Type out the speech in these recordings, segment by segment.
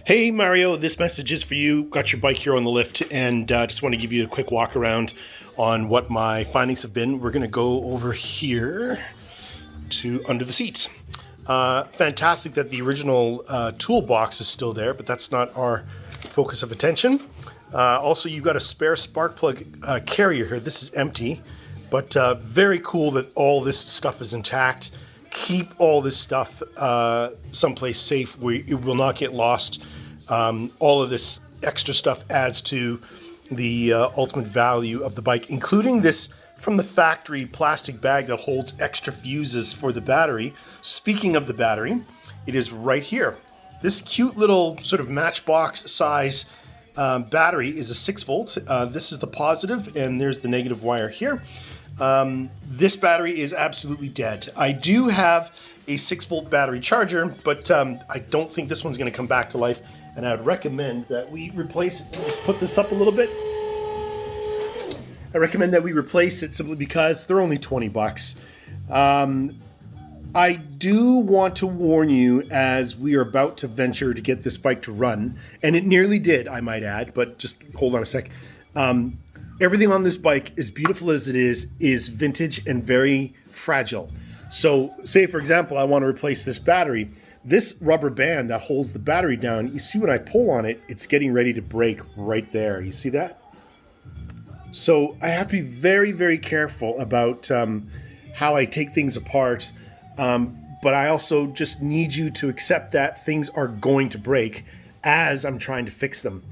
Hey Mario, this message is for you. Got your bike here on the lift and just want to give you a quick walk around on what my findings have been. We're going to go over here to under the seat. Fantastic that the original toolbox is still there, but that's not our focus of attention. Also, you've got a spare spark plug carrier here. This is empty, but very cool that all this stuff is intact. Keep all this stuff someplace safe where it will not get lost. All of this extra stuff adds to the ultimate value of the bike, including this from the factory plastic bag that holds extra fuses for the battery. Speaking of the battery, it is right here. This cute little sort of matchbox size battery is a 6 volt. This is the positive and there's the negative wire here. This battery is absolutely dead. I do have a 6 volt battery charger, but I don't think this one's going to come back to life, and I would recommend that we replace it. Let's put this up a little bit. I recommend that we replace it simply because they're only 20 bucks. I do want to warn you as we are about to venture to get this bike to run, and it nearly did, I might add, but just hold on a sec. Everything on this bike, as beautiful as it is vintage and very fragile. So say, for example, I want to replace this battery. This rubber band that holds the battery down, you see when I pull on it, it's getting ready to break right there. You see that? So I have to be very, very careful about how I take things apart. But I also just need you to accept that things are going to break as I'm trying to fix them.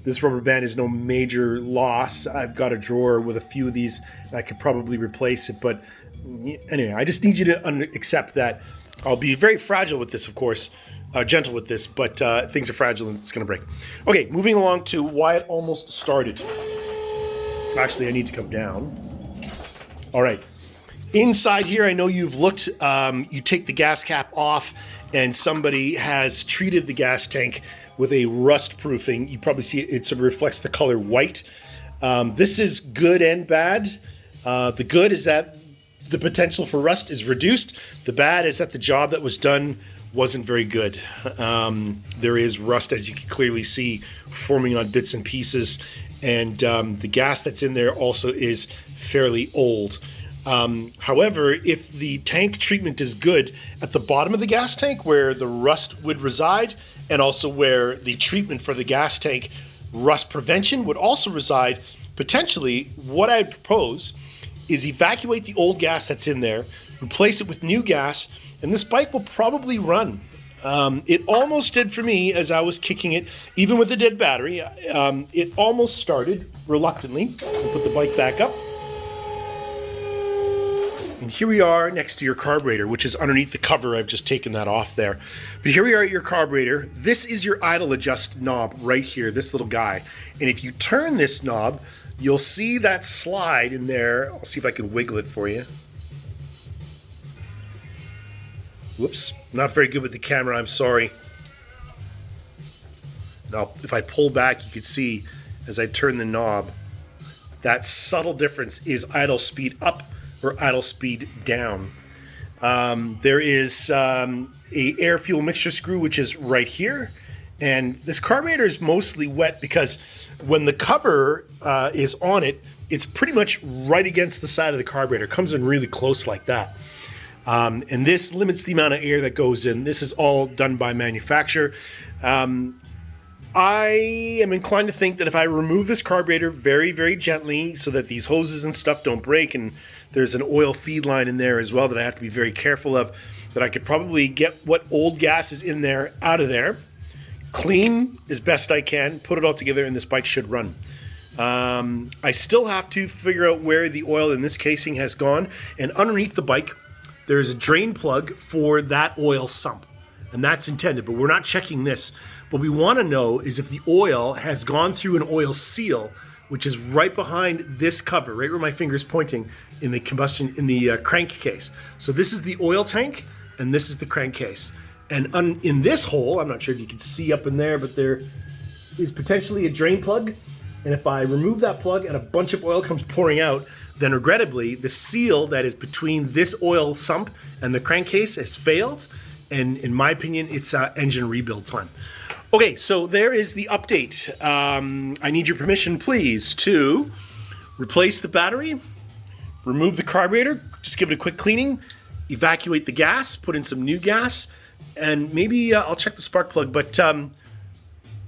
This rubber band is no major loss. I've got a drawer with a few of these. I could probably replace it. But anyway, I just need you to accept that I'll be very fragile with this, of course, gentle with this, but things are fragile and it's going to break. Okay, moving along to why it almost started. Actually, I need to come down. All right. Inside here, I know you've looked. You take the gas cap off and somebody has treated the gas tank with a rust proofing. You probably see it sort of reflects the color white. This is good and bad. The good is that the potential for rust is reduced. The bad is that the job that was done wasn't very good. There is rust, as you can clearly see, forming on bits and pieces. And the gas that's in there also is fairly old. However, if the tank treatment is good, at the bottom of the gas tank where the rust would reside, and also where the treatment for the gas tank rust prevention would also reside, potentially what I'd propose is evacuate the old gas that's in there, replace it with new gas, and this bike will probably run. It almost did for me as I was kicking it, even with the dead battery. It almost started reluctantly. I'll put the bike back up. And here we are next to your carburetor, which is underneath the cover. I've just taken that off there. But here we are at your carburetor. This is your idle adjust knob right here, this little guy. And if you turn this knob, you'll see that slide in there. I'll see if I can wiggle it for you. Whoops, not very good with the camera, I'm sorry. Now, if I pull back, you can see as I turn the knob, that subtle difference is idle speed up or idle speed down. There is a air fuel mixture screw, which is right here. And this carburetor is mostly wet because when the cover is on it, it's pretty much right against the side of the carburetor. It comes in really close like that. And this limits the amount of air that goes in. This is all done by manufacturer. I am inclined to think that if I remove this carburetor very, very gently so that these hoses and stuff don't break, and there's an oil feed line in there as well that I have to be very careful of, that I could probably get what old gas is in there out of there, clean as best I can, put it all together, and this bike should run. I still have to figure out where the oil in this casing has gone, and underneath the bike there's a drain plug for that oil sump, and that's intended, but we're not checking this. What we want to know is if the oil has gone through an oil seal, which is right behind this cover, right where my finger's pointing in the combustion, in the crankcase. So this is the oil tank, and this is the crankcase. And in this hole, I'm not sure if you can see up in there, but there is potentially a drain plug. And if I remove that plug and a bunch of oil comes pouring out, then regrettably, the seal that is between this oil sump and the crankcase has failed, And in my opinion, it's engine rebuild time. Okay, so there is the update. I need your permission, please, to replace the battery, remove the carburetor, just give it a quick cleaning, evacuate the gas, put in some new gas, and maybe I'll check the spark plug. But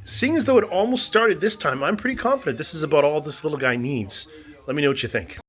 seeing as though it almost started this time, I'm pretty confident this is about all this little guy needs. Let me know what you think.